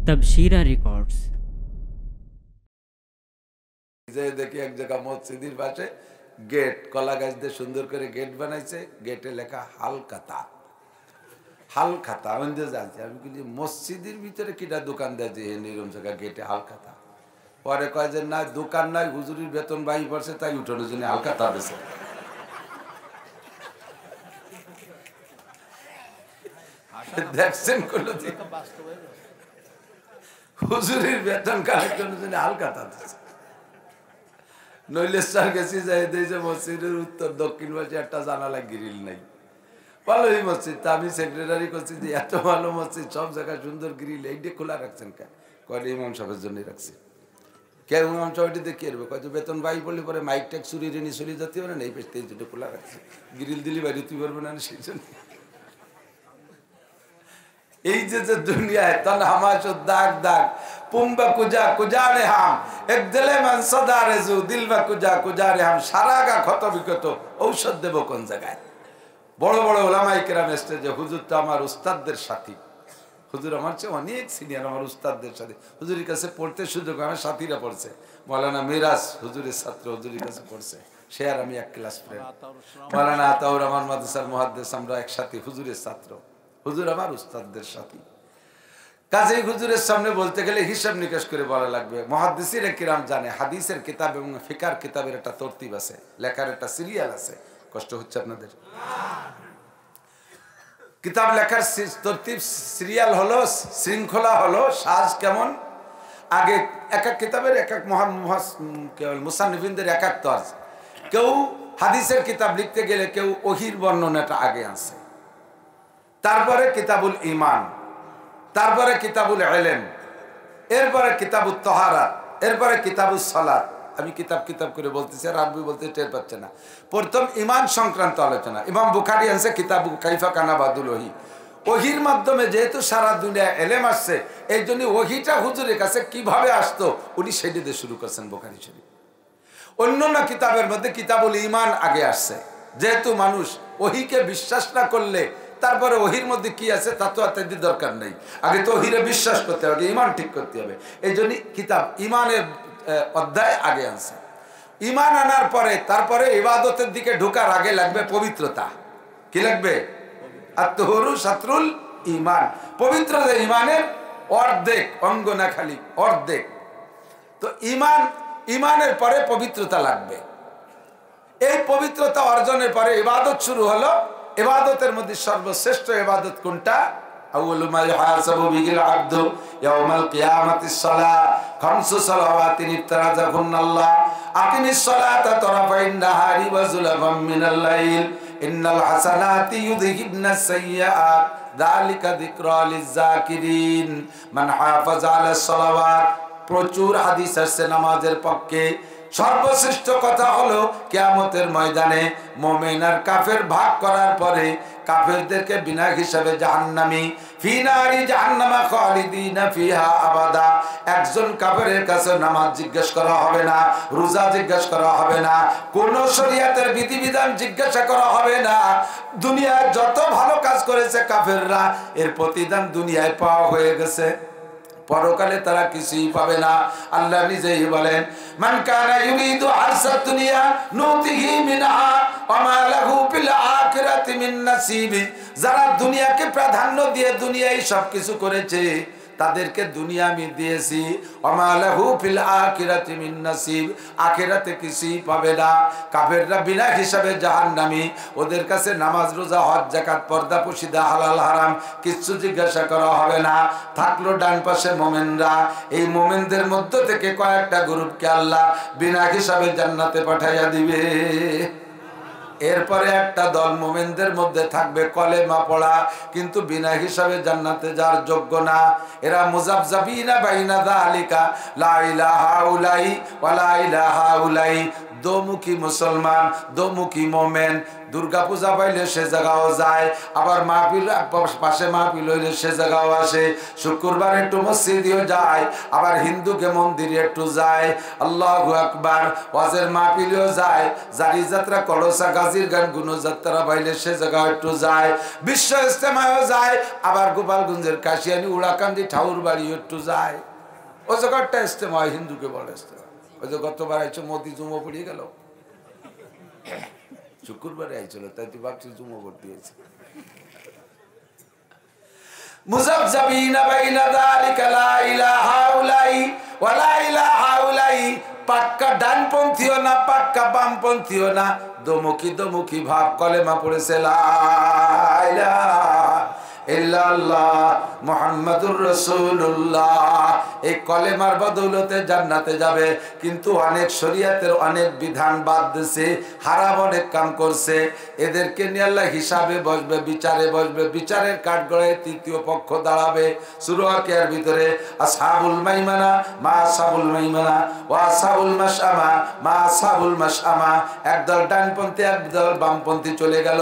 तबशीरा records. দেখি এক জায়গা মসজিদের পাশে গেট কলা গাছ দিয়ে সুন্দর করে গেট বানাইছে, গেটে লেখা হালকাতা। হালকাতা আমি জানছি, আমি কিন্তু মসজিদের ভিতরে কিটা দোকান দেয় যে এরকম জায়গা গেটে হালকাতা। পরে কয় যে না দোকান নাই, হুজুরির বেতন বাই পড়ছে তাই উঠোনের জন্য হালকাতা দিয়েছে। দেখছেন কোন হুজুরির বেতন কালেকশনের জন্য হালকাতা দিয়েছে। নইলেশ্বর গেছি যাই দিয়েছে মসজিদের উত্তর দক্ষিণ পাশে একটা জানালা গ্রিল নাই, ভালোই মসজিদ। তা আমি সেক্রেটারি করছি যে এত ভালো মসজিদ, সব জায়গায় সুন্দর গ্রিল, এইটা খোলা রাখছেন কেন? কয়ে ইমাম সাহেবের জন্যই রাখছি। কে ইমাম সাহেবটি দেখে আসবে? কয়ে বেতন বাই পড়লে পরে মাইক ট্যাক চুরি রেনি চলে যেতে পারে না, এই পেছতে এই জন্য খোলা রাখছি। গ্রিল দিলি বাইরে তুই পারবে না সেই জন্য। এই যে দুনিয়ায় তন হামাশ দাগ দাগ পুম্বা কুজা কুজা রে হাম এক দিলে মান সদা রেজু দিলবা কুজা কুজা রে হাম, সারা গা ক্ষত বিক্ষত ঔষধ দেব কোন জায়গায়? বড় বড় ওলামায়ে কেরাম স্টেজে, হুজুর তো আমার উস্তাদদের সাথী, হুজুর আমার চেয়ে অনেক সিনিয়র, আমার উস্তাদদের সাথে হুজুরের কাছে পড়তে সুযোগ, আমার সাথীরা পড়ছে। মৌলানা মিরাজ হুজুরের ছাত্র, হুজুরের কাছে পড়ছে, সে আর আমি এক ক্লাস ফ্রেন্ড। মৌলানা আতাউর আমার মাদ্রাসার মুহাদ্দিস, আমরা একসাথে হুজুরের ছাত্র, হুজুর আমার উস্তাদদের সাথী। কাজেই হুজুরের সামনে বলতে গেলে হিসাব নিকাশ করে বলা লাগবে। মুহাদ্দিসিনে কিরাম জানে হাদিসের কিতাব এবং ফিকার কিতাবের একটা তরতিব আছে, লেখার একটা সিরিয়াল আছে। কষ্ট হচ্ছে আপনাদের? কিতাব লেখার তরতিব সিরিয়াল হলো, শৃঙ্খলা হলো, সাজ কেমন। আগে এক এক কিতাবের এক এক মুসান্নিফিনদের এক এক তর্জ। কেউ হাদিসের কিতাব লিখতে গেলে কেউ ওহির বর্ণনাটা আগে আনছে, তারপরে কিতাবুল ঈমান, তারপরে কিতাবুল ইলম, এরপরে কিতাবুত তাহারাত, এরপরে কিতাবুস সালাত। আমি কিতাব কিতাব করে বলতেছি আর আপনি বলতে টের পাচ্ছে না। প্রথম ঈমান সংক্রান্ত আলোচনা ইমাম বুখারী আনছে কিতাবু কাইফা কানা বাদুল ওহী। ওহির মাধ্যমে যেহেতু সারা দুনিয়া এলেম আসছে, এই জন্য ওহিটা হুজুরের কাছে কিভাবে আসতো উনি সেটা দিয়ে শুরু করছেন বুখারী শরীফ। অন্যান্য কিতাবের মধ্যে কিতাবুল ঈমান আগে আসছে, যেহেতু মানুষ ওহিকে বিশ্বাস না করলে তারপরে ওহির মধ্যে কি আছে তা তো আর দরকার নেই, আগে তো ওহিরে বিশ্বাস করতে হবে, ঈমান ঠিক করতে হবে। এই জন্য কিতাব ঈমানের অধ্যায় আগে আনছে। ঈমান আনার পরে তারপরে ইবাদতের দিকে ঢোকার আগে লাগবে পবিত্রতা। কি লাগবে? আত-তাহুরু শাতরুল ঈমান। পবিত্রতা ঈমানের অর্ধেক অঙ্গ, না খালি অর্ধেক। তো ঈমানের পরে পবিত্রতা লাগবে। এই পবিত্রতা অর্জনের পরে ইবাদত শুরু হলো। ইবাদতের মধ্যে সর্বশ্রেষ্ঠ ইবাদত কোনটা? আউয়ালু মা ইউহাসাবু বিহিল আবদু ইয়াউমাল কিয়ামাতিস সালাহ, খামসু সালাওয়াতিন ইফতারাযাহুন্নাল্লাহ, আকিমিস সালাতা তারাফাইন নাহারি ওয়া যুলাফাম মিনাল লাইল, ইন্নাল হাসানাতি ইউযহিবনাস সাইয়্যাত, যালিকা যিকরা লিয-যাকিরিন, মান হাফাযা আলাস সালাওয়াত। প্রচুর হাদিস আছে নামাজের পক্ষে। সর্বশ্রেষ্ঠ কথা হলো কিয়ামতের ময়দানে মুমিন আর কাফের ভাগ করার পরে কাফেরদেরকে বিনা হিসাবে জাহান্নামী, ফি নারি জাহান্নামা খালিদিনা ফিহা আবাদা। একজন কাফেরের কাছে নামাজ জিজ্ঞেস করা হবে না, রোজা জিজ্ঞেস করা হবে না, কোন শরীয়তের বিধিবিধান জিজ্ঞাসা করা হবে না। দুনিয়ায় যত ভালো কাজ করেছে কাফেররা, এর প্রতিদান দুনিয়ায় পাওয়া হয়ে গেছে, পরকালে তারা কিছুই পাবে না। আল্লাহ নিজেই বলেন, মান কানা ইউরিদু আরসাদ দুনিয়া নুতিহি মিনহা ওয়া মা লাহু ফিল আখিরাতি মিন নাসিব। যারা দুনিয়াকে প্রাধান্য দিয়ে দুনিয়ায় সবকিছু করেছে, তাদেরকে দুনিয়া আমি দিয়েছি, ওয়া মা লাহু ফিল আখিরাতি মিন নাসিব, আখিরাতে কিছুই পাবে না। কাফেররা বিনা হিসাবে জাহান্নামী, ওদের কাছে নামাজ রোজা হজ যাকাত পর্দা পশিদা হালাল হারাম কিছু জিজ্ঞাসা করা হবে না। থাকলো ডান পাশে মুমিনরা, এই মুমিনদের মধ্য থেকে কয়েকটা গ্রুপকে আল্লাহ বিনা হিসাবে জান্নাতে পাঠাইয়া দিবে। এরপরে একটা দল মুমিনদের মধ্যে থাকবে কলেমা পড়া কিন্তু বিনা হিসাবে জান্নাতে যার যোগ্য না। এরা মুযাবযাবিনা বাইনা যালিকা, লা ইলাহা উলাই ওয়া লা ইলাহা উলাই, দোমুখী মুসলমান, দোমুখী মোমেন। দুর্গা পূজা পাইলে সে জায়গাও যায়, আবার মাহফিল পাশে মাহফিল হইলে সে জায়গাও আসে। শুক্রবার একটু মসজিদেও যায়, আবার হিন্দুকে মন্দিরে একটু যায়। আল্লাহু আকবার। ওয়াজের মাহফিলেও যায়, জারি যাত্রা, কলসা, গাজীর গান, গুণযাত্রা পাইলে সে জায়গাও একটু যায়। বিশ্ব ইজতেমায়ও যায়, আবার গোপালগঞ্জের কাশিয়ানি, উড়াকান্দি, ঠাউর বাড়ি একটু যায়। ওই জায়গাটা ইজতেমা হিন্দুকে বলে ইজতেমা। ওই যে গতবার আইছো মোদি জুমো পড়িয়ে গেল, শুক্রবারে আইছিল, তাই তুই ভাবছি জুমো ভর্তি হয়েছে। মুযাবযাবিনা বাইনা যালিকা লা ইলাহা উলাই ওয়া লা ইলাহা উলাই। পাক্কা ডানপন্থীও না, পাক্কা বামপন্থীও না, দোমুখী দোমুখী ভাব। কলেমা পড়েছে লা ইলাহা ইল্লাল্লাহ মুহাম্মাদুর রাসূলুল্লাহ। এই কলেমার বদৌলতে জান্নাতে যাবে, কিন্তু অনেক শরীয়তের অনেক বিধান বাদ দিয়েছে, হারাম অনেক কাম করছে। এদেরকে নিয়ে আল্লাহ হিসাবে বসবে, বিচারে বসবে। বিচারের কাঠগড়ায় তৃতীয় পক্ষ দাঁড়াবে। সূরা ওয়াকিয়ার ভিতরে আসহাবুল মাইমানা মা আসহাবুল মাইমানা ওয়া আসহাবুল মাশআমা মা আসহাবুল মাশআমা। একদল ডানপন্থী, একদল বামপন্থী চলে গেল,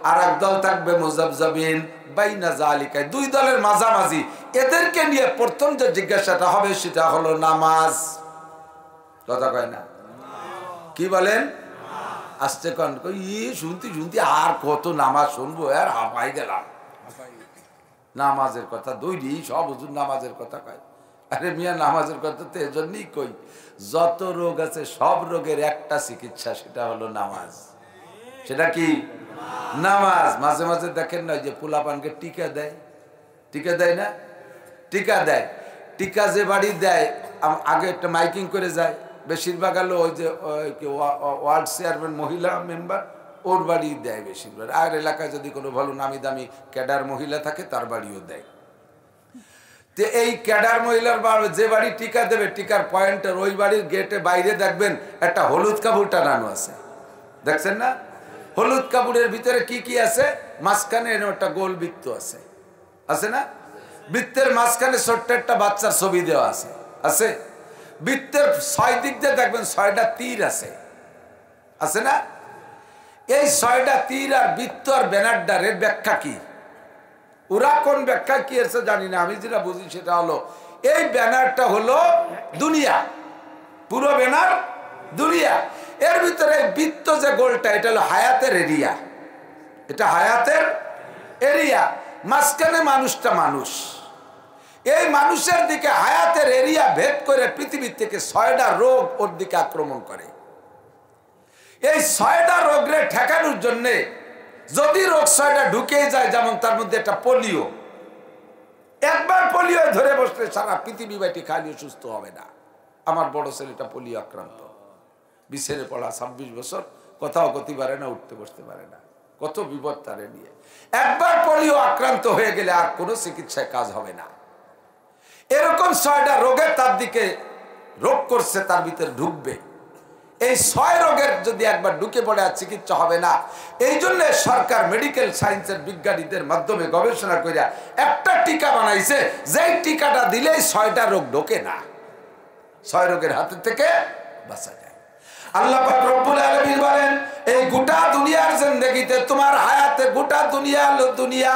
আর একদল থাকবে মুযাবযাবিন বাইনা যালিকা, দুই দলের মাঝামাঝি। এদেরকে নিয়ে প্রথম যে জিজ্ঞাসাটা হবে সেটা হলো নামাজ। কথা কয় না? কি বলেন? আসতে কন শুনতে শুনতে আর কত নামাজ শুনবো, আর হাঁপাই গেলাম। নামাজের কথা দৈরি সব হুজুর নামাজের কথা কয়। আরে মিয়া, নামাজের কথা তো এজন্যই কই, যত রোগ আছে সব রোগের একটা চিকিৎসা, সেটা হলো নামাজ। সেটা কি? নামাজ। মাঝে মাঝে দেখেন না, যে পোলাপানকে টিকা দেয়, টিকা দেয় না? টিকা দেয়। টিকা যে বাড়ি দেয়, আগে একটা মাইকিং করে যায়, বেশিরভাগ হলো ওই যে ওয়ার্ড চেয়ারম্যান মহিলা মেম্বার, ওর বাড়ি দেয় বেশিরভাগ। আর এলাকায় যদি কোনো ভালো নামি দামি ক্যাডার মহিলা থাকে, তার বাড়িও দেয়। তো এই ক্যাডার মহিলার যে বাড়ি টিকা দেবে, টিকার পয়েন্টের ওই বাড়ির গেটে বাইরে দেখবেন একটা হলুদ কাপড় টানানো আছে, দেখছেন না? হলুদ কাপড়ের ভিতরে কি কি আছে? মাঝখানে একটা গোল বৃত্ত আছে, আছে না? বৃত্তের মাঝখানে ছোট্ট একটা বাচ্চার ছবি দেওয়া আছে, আছে? বৃত্তের 6 দিক দিয়ে দেখবেন 6টা তীর আছে, আছে না? এই 6টা তীর আর বৃত্ত আর ব্যানারটার এর ব্যাখ্যা কি? ওরা কোন ব্যাখ্যা কি আছে জানি না, আমি যেটা বুঝি সেটা হলো এই ব্যানারটা হলো দুনিয়া, পুরো ব্যানার দুনিয়া। এর ভিতরে বৃত্ত যে গোলটা, এটা হলো হায়াতের এরিয়া, এটা হায়াতের এরিয়া। মাঝখানে মানুষটা মানুষ। এই মানুষের দিকে হায়াতের এরিয়া ভেদ করে পৃথিবীর থেকে 6টা রোগ ওর দিকে আক্রমণ করে। এই 6টা রোগরে ঠেকানোর জন্যে যদি রোগ 6টা ঢুকে যায়, যেমন তার মধ্যে একটা পোলিও, একবার পোলিও ধরে বসলে সারা পৃথিবী ব্যাপী খালিও সুস্থ হবে না। আমার বড় ছেলেটা পোলিও আক্রান্ত, বিছানে পড়া, 26 বছর, কোথাও গতি পারে না, উঠতে বসতে পারে না, কত বিপদ তারে নিয়ে। একবার পোলিও আক্রান্ত হয়ে গেলে আর কোনো চিকিৎসায় কাজ হবে না। এরকম 6টা রোগে তার দিকে রোগ করছে, তার ভিতরে ঢুকবে। এই 6 রোগের যদি একবার ঢুকে পড়ে আর চিকিৎসা হবে না। এই জন্য সরকার মেডিকেল সায়েন্সের বিজ্ঞানীদের মাধ্যমে গবেষণা করে একটা টিকা বানাইছে, যেই টিকাটা দিলে 6টা রোগ ঢোকে না, 6 রোগের হাত থেকে বাঁচা যায়। আল্লাহ পাক রব্বুল আলামিন বলেন, এই গোটা দুনিয়ার জিন্দেগিতে তোমার হায়াতে, গোটা দুনিয়া হলো দুনিয়া,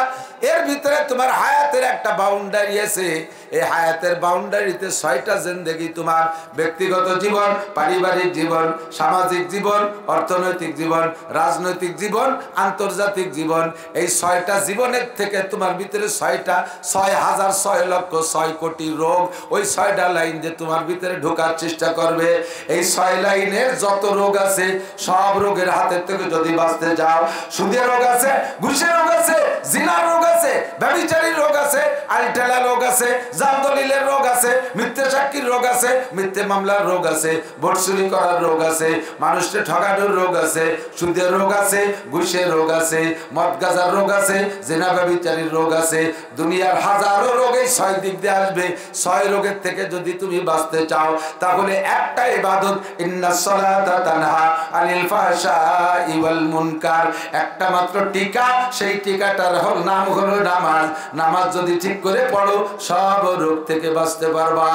এর ভিতরে তোমার হায়াতের একটা বাউন্ডারি আছে। এই হায়াতের বাউন্ডারিতে 6টা জিন্দেগি, তোমার ব্যক্তিগত জীবন, পারিবারিক জীবন, সামাজিক জীবন, অর্থনৈতিক জীবন, রাজনৈতিক জীবন, আন্তর্জাতিক জীবন। এই 6টা জীবনের থেকে তোমার ভিতরে 6টা, 6,000,6,00,000,6 কোটি রোগ ওই 6টা লাইন দিয়ে তোমার ভিতরে ঢোকার চেষ্টা করবে। এই 6 লাইনের যত রোগ আছে, সব রোগের হাতের থেকে যদি বাঁচতে যাও, সুদের রোগ আছে, ঘুষের রোগ আছে, জিনার রোগ আছে, ব্যভিচারীর রোগ আছে, আলটেলা রোগ আছে, জাল দলিলের রোগ আছে, মিথ্যে সাক্ষীর রোগ আছে, মিথ্যে মামলার রোগ আছে, ভোট চুরি করার রোগ আছে, মানুষকে ঠকানোর রোগ আছে, সুদের রোগ আছে, ঘুষের রোগ আছে, মদ গাঁজার রোগ আছে, জিনা ব্যভিচারীর রোগ আছে। দুনিয়ার হাজারো রোগ এই 6 দিক দিয়ে আসবে। 6 রোগের থেকে যদি তুমি বাঁচতে চাও, তাহলে একটা ইবাদত, ইন্নাস সালাতা তানহা আনিল ফাহশাই ওয়াল মুনকার, একটা মাত্র টিকা, সেই টিকাটার নাম হলো নামাজ। নামাজ যদি ঠিক করে পড়ো, সব রোগ থেকে বাঁচতে পারবা।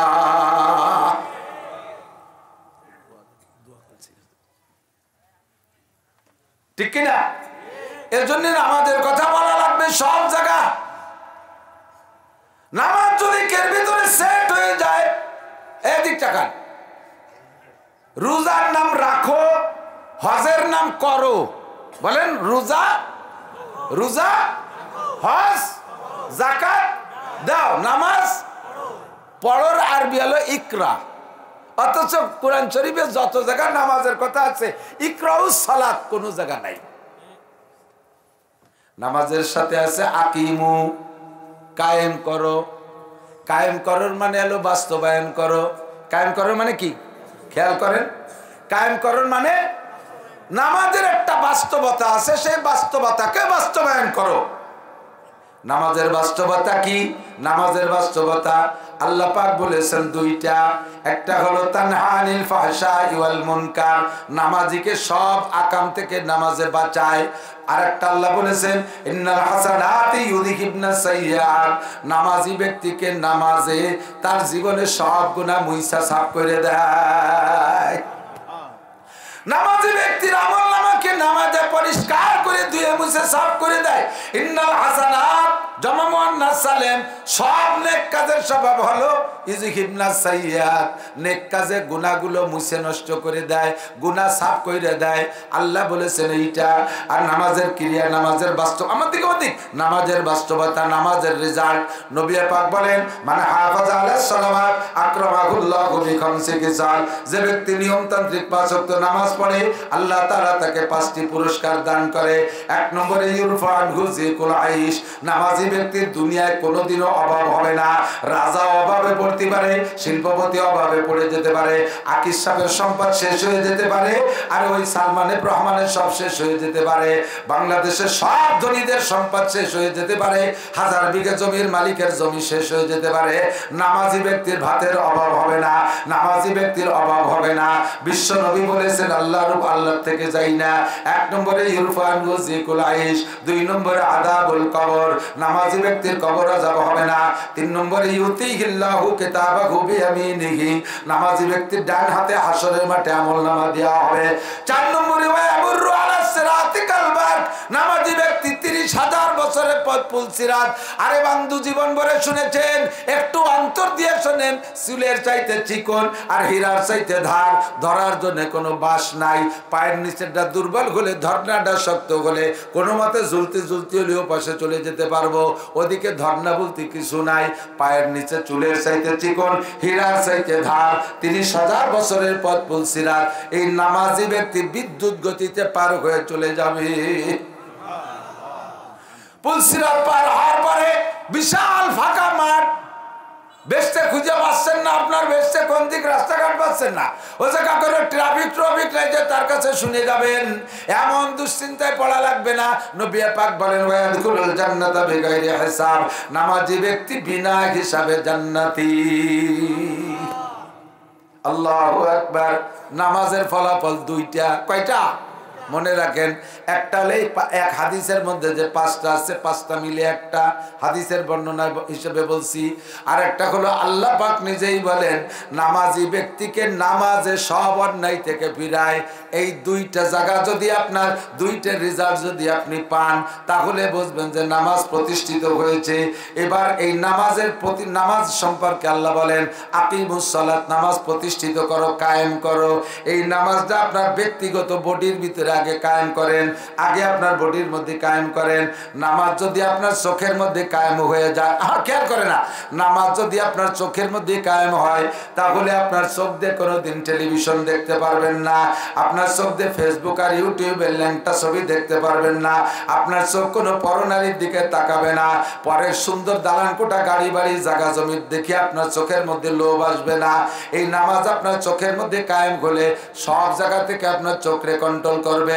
ঠিক কিনা? এজন্য আমাদের কথা বলা লাগবে সব জায়গা। নামাজ যদি কের ভিতরে সেট হয়ে যায়, এদিক তাকান, রোজার নাম রাখো, হজের নাম করো। বলেন রোজা, রোজা, হজ, যাকাত দাও, নামাজ পড়োর আরবি হলো ইকরা। অথচ কোরআন শরীফে যত জায়গা নামাজের কথা আছে, ইকরাউস সালাত কোন জায়গা নাই। নামাজের সাথে আছে আকিমু, কায়েম করো। কায়েম করোর মানে হলো বাস্তবায়ন করো। কায়েম করো মানে কি? খেয়াল করেন, কায়েম করোর মানে নামাজের একটা বাস্তবতা আছে, সেই বাস্তবতাকে বাস্তবায়ন করো। নামাজের বাস্তবতা কি? নামাজের বাস্তবতা আল্লাহ পাক বলেছেন দুইটা। একটা হলো তানহা আনিল ফাহশাই ওয়াল মুনকার, নামাজিকে সব আকাম থেকে নামাজে বাঁচায়। আর একটা আল্লাহ বলেছেন ইন্নাল হাসানাতি ইউযহিবনাস সাইয়্যাত, নামাজি ব্যক্তিকে নামাজে তার জীবনে সব গুনাহ মুইসা সাফ করে দেয়। নামাজি ব্যক্তির আমলনামাকে নামাজে পরিষ্কার করে ধুয়ে মুছে সাফ করে দেয়। ইন্নাল হাসানাত জামা মুআন্নাস সালেম, সব নেক কাজের স্বভাব হলো ইযহিবনাস সাইয়্যাত, নেক কাজে গুনাহগুলো মুছে নষ্ট করে দেয়, গুনাহ সাফ করে দেয়। আল্লাহ বলেছেন এইটা। আর নামাজের ক্রিয়া, নামাজের বাস্তব, আমাদের অধিক নামাজের বাস্তবতা, নামাজের রেজাল্ট। নবী পাক বলেন মান হাফাজা আলাস সালাওয়াত আকরামাহুল্লাহু বিখামসি খিসাল, যে ব্যক্তি নিয়মতান্ত্রিক 5 ওয়াক্ত নামাজ পড়ে আল্লাহ তাআলা তাকে 5টি পুরস্কার দান করে। 1 নম্বরে ইউরফা আনহু যিকুল আইশ, নামাজি ব্যক্তির দুনিয়ায় কোনোদিনও অভাব হবে না। রাজা অভাবে পড়তে পারে, শিল্পপতি অভাবে পড়ে যেতে পারে, আকিস সাহেবের সম্পদ শেষ হয়ে যেতে পারে, আর ওই সালমান রহমানের সব শেষ হয়ে যেতে পারে, বাংলাদেশের সব ধনীদের সম্পদ শেষ হয়ে যেতে পারে, 1000 বিঘা জমির মালিকের জমি শেষ হয়ে যেতে পারে। নামাজি ব্যক্তির ভাতের অভাব হবে না, নামাজি ব্যক্তির অভাব হবে না। বিশ্ব নবী বলেছেন আল্লাহর আল্লাহ থেকে যাই না। 1 নম্বরে ইউরফা আনহু যিকুল আইশ, 2 নম্বরে আযাবুল কবর, নামাজি ব্যক্তির কবর আযাব হবে না। 3 নম্বরে ইউতিহিল্লাহু কিতাবাহু বিয়ামিনিহি, নামাজি ব্যক্তির ডান হাতে হাসরের মাঠে আমলনামা দেওয়া হবে। 4 নম্বরে ওয়ায়ামুরু আলাস সিরাতিকাল বাক, নামাজি ব্যক্তি 30,000 বছরের পথ পুল সিরাত। আরে বন্ধু, জীবন ভরে শুনেছেন, একটু অন্তর দিয়ে শুনেন, চুলের চাইতে চিকন আর হীরার চাইতে ধার, ধরার জন্য কোনো বাস নাই। পায়ের নিচেরটা দুর্বল হলে, ধর্নাটা শক্ত হলে কোনো মতে ঝুলতে ঝুলতে হলেও পাশে চলে যেতে পারবো। ওদিকে ধর্না বলতে কিছু নাই, পায়ের নিচে চুলের চাইতে চিকন, হীরার চাইতে ধার, 30,000 বছরের পথ পুল সিরাত। এই নামাজি ব্যক্তি বিদ্যুৎ গতিতে পার হয়ে চলে যাবে। পুল সিরাত পার হওয়ার পরে বিশাল ফাঁকা মাঠ, বেস্টে খুঁজে পাচ্ছেন না, আপনার বেস্টে কোন দিক রাস্তাঘাট পাচ্ছেন না, ও জায়গা করে ট্রাফিক লাইটে তার কাছে শুনে যাবেন। এমন দুশ্চিন্তায় পড়া লাগবে না। নবী পাক বলেন ওয়ায়াদখুলুল জান্নাতা বিগাইরি হিসাব, নামাজি ব্যক্তি বিনা হিসাবে জান্নাতি। আল্লাহু আকবার। নামাজের ফলাফল 2টা। কয়টা? মনে রাখেন, একটা হলে এক হাদিসের মধ্যে যে 5টা আছে, 5টা মিলে একটা হাদিসের বর্ণনা হিসেবে বলছি। আর একটা হলো আল্লাহ পাক নিজেই বলেন নামাজি ব্যক্তিকে নামাজে সব অন্যায় থেকে ফিরায়। এই 2টা জায়গা যদি আপনার, 2টা রেজাল্ট যদি আপনি পান, তাহলে বুঝবেন যে নামাজ প্রতিষ্ঠিত হয়েছে। এবার এই নামাজের প্রতি, নামাজ সম্পর্কে আল্লাহ বলেন আকিমুস সালাত, নামাজ প্রতিষ্ঠিত করো, কায়েম করো। এই নামাজটা আপনার ব্যক্তিগত বডির ভিতরে আগে কায়েম করেন, আগে আপনার বডির মধ্যে কায়েম করেন। নামাজ যদি আপনার চোখের মধ্যে কায়েম হয়ে যায়, খেয়াল করে না, নামাজ যদি আপনার চোখের মধ্যে কায়েম হয়, তাহলে আপনার চোখ দিয়ে কোনোদিন টেলিভিশন দেখতে পারবেন না, আপনার চোখ দিয়ে ফেসবুক আর ইউটিউবের ল্যাংটা ছবি দেখতে পারবেন না, আপনার চোখ কোনো পরনারীর দিকে তাকাবে না, পরের সুন্দর দালান কোঠা, গাড়ি বাড়ি, জায়গা জমির দেখে আপনার চোখের মধ্যে লোভ আসবে না। এই নামাজ আপনার চোখের মধ্যে কায়েম হলে সব জায়গা থেকে আপনার চোখে কন্ট্রোল করবে।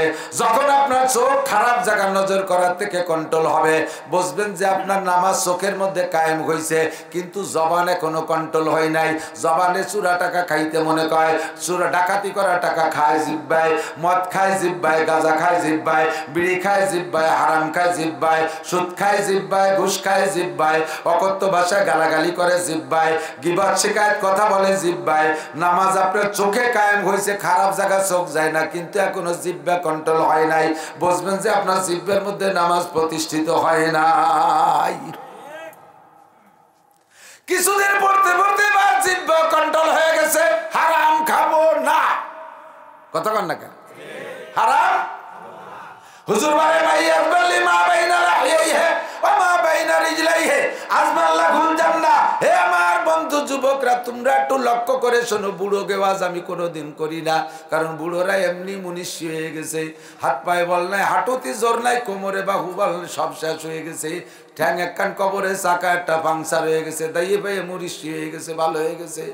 যখন আপনার চোখ খারাপ জায়গা নজর করার থেকে কন্ট্রোল হবে, বুঝবেন যে আপনার নামাজ চোখের মধ্যে কায়েম হয়েছে, কিন্তু জবানে কোনো কন্ট্রোল হয় নাই। জবানে চুরা টাকা খাইতে মনে করে, চুরা ডাকাতি করা টাকা খায় জিহ্বায়, মদ খায় জিহ্বায়, গাঁজা খায় জিহ্বায়, বিড়ি খায় জিহ্বায়, হারাম খায় জিহ্বায়, সুদ খায় জিহ্বায়, ঘুষ খায় জিহ্বায়, অকথ্য ভাষায় গালাগালি করে জিহ্বায়, গীবত শিকায়ত কথা বলে জিহ্বায়। নামাজ আপনার চোখে কায়েম হয়েছে, খারাপ জায়গা চোখ যায় না, কিন্তু এখনো জিহ্বা কন্ট্রোল হয় নাই, বুঝবেন যে আপনার জিহ্বার মধ্যে নামাজ প্রতিষ্ঠিত হয় নাই। কিছুদিন পড়তে পড়তে জিহ্বা কন্ট্রোল হয়ে গেছে, হারাম খাবো না, কথা কন না কেন? হারাম হুজুর বলে মাইয়াত বলি মা বাইনা লাহিয়াইহি ওয়া মা বাইনা রিজলাইহি আজমাল্লাহুল জান্নাহ। হে আমার বন্ধু যুবকরা, তোমরা একটু লক্ষ্য করে শোনো, বুড়ো গেওয়াজ আমি কোনোদিন করি না, কারণ বুড়োরা এমনি মুনিশি হয়ে গেছে, হাত পায়ে বল নাই, হাঁটুতে জোর নাই, কোমরে বাহু বল সব শেষ হয়ে গেছে, ঠ্যাং একখান কবরে, চাকা একটা পাংচার হয়ে গেছে, দাইয়ে পাইয়ে মুনিশি হয়ে গেছে, ভালো হয়ে গেছে।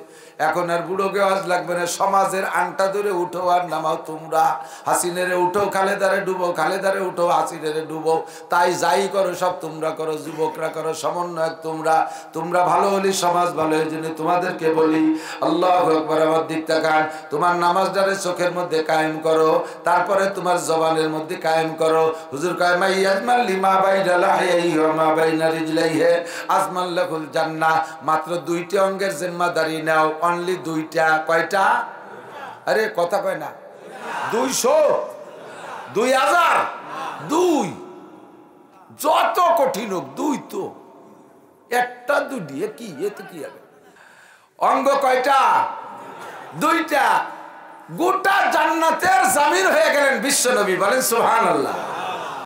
এখন আর বুড়ো গেওয়াজ লাগবে না, সমাজের আংটা ধরে উঠো আর নামাও তোমরা, হাসিনেরে উঠো, খালেদারে ডুবো, খালেদারে উঠো, হাসিনেরে ডুবো, তাই যাই করো সব তোমরা করো, যুবকরা করো, সমন্বয়ক তোমরা, তোমরা ভালো হলে সমাজ ভালো। এই জন্য তোমাদেরকে বলি আল্লাহু আকবার, আমার দিক তাকান, তোমার নামাজটারে চোখের মধ্যে কায়েম করো, তারপরে তোমার জবানের মধ্যে কায়েম করো। হুজুর কয় মাইয়াজমাল লিমা বাইনা লাহিয়াইহি ওয়া মা বাইনা রিজলাইহি আজমাল্লাহুল জান্নাহ। মাত্র 2টি অঙ্গের জিম্মাদারি নাও, অনলি 2টা। কয়টা? আরে কথা কয় না, 200, 2000, 2, যত কঠিন হোক 2 তো, একটা 2 কি এতে কি হবে? অঙ্গ কয়টা? 2টা। গোটা জান্নাতের জামিন হয়ে গেলেন বিশ্বনবী, বলেন সুবহানাল্লাহ।